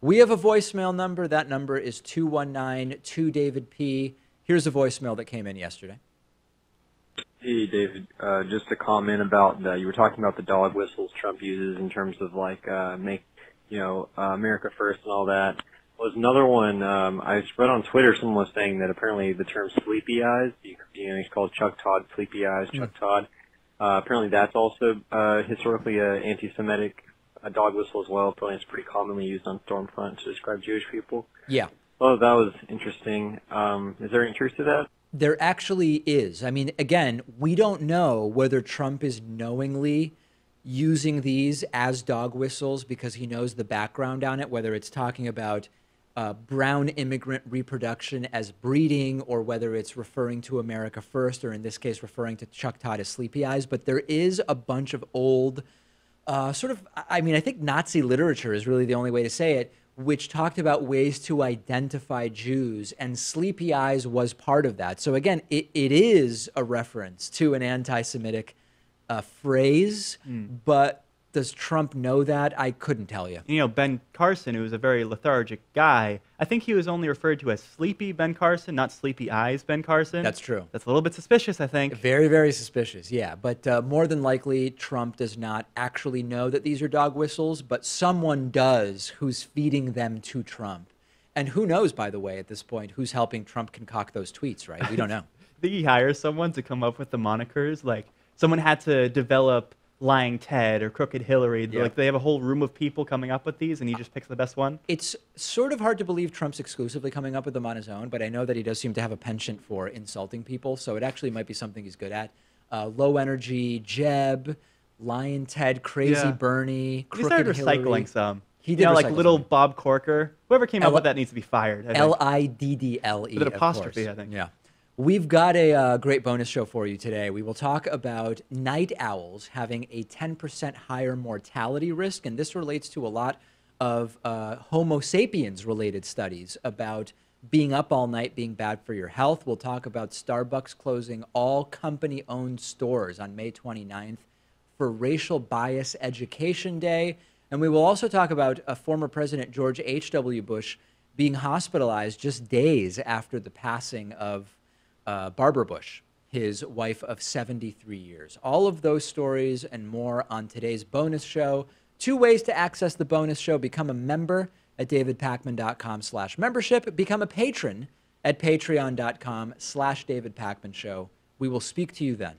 We have a voicemail number. That number is 219-2-DAVID-P. Here's a voicemail that came in yesterday. Hey, David. Just a comment about you were talking about the dog whistles Trump uses in terms of America first and all that. Was another one I read on Twitter. Someone was saying that apparently the term "sleepy eyes," he's called Chuck Todd sleepy eyes. Chuck Todd. Apparently that's also historically an anti-Semitic dog whistle as well. Apparently it's pretty commonly used on Stormfront to describe Jewish people. Yeah. Oh, that was interesting. Is there any truth to that? There actually is. I mean, again, we don't know whether Trump is knowingly using these as dog whistles because he knows the background on it, whether it's talking about brown immigrant reproduction as breeding or whether it's referring to America first or in this case referring to Chuck Todd as sleepy eyes. But there is a bunch of old I think Nazi literature is really the only way to say it, which talked about ways to identify Jews, and sleepy eyes was part of that. So again, it is a reference to an anti-Semitic phrase, but does Trump know that? I couldn't tell you. You know, Ben Carson, who was a very lethargic guy, I think he was only referred to as Sleepy Ben Carson, not Sleepy Eyes Ben Carson. That's true. That's a little bit suspicious, I think. Very, very suspicious, yeah. But more than likely, Trump does not actually know that these are dog whistles, but someone does who's feeding them to Trump. And who knows, by the way, at this point, who's helping Trump concoct those tweets, right? We don't know. I think he hires someone to come up with the monikers. Like, someone had to develop Lying Ted or Crooked Hillary. Yeah. Like, they have a whole room of people coming up with these, and he just picks the best one. It's sort of hard to believe Trump's exclusively coming up with them on his own, but I know that he does seem to have a penchant for insulting people, so it actually might be something he's good at. Low Energy, Jeb, Lion Ted, Crazy Bernie, He started Crooked Hillary. recycling some. He did like recycle little some. Bob Corker. Whoever came up with that needs to be fired. I think. Liddle, With an apostrophe, of course. I think. Yeah. We've got a great bonus show for you today. We will talk about night owls having a 10% higher mortality risk, and this relates to a lot of Homo sapiens-related studies about being up all night being bad for your health. We'll talk about Starbucks closing all company-owned stores on May 29th for Racial Bias Education Day, and we will also talk about former President George H.W. Bush being hospitalized just days after the passing of Barbara Bush, his wife of 73 years. All of those stories and more on today's bonus show. 2 ways to access the bonus show. Become a member at davidpakman.com/membership. Become a patron at patreon.com/davidpakmanshow. We will speak to you then.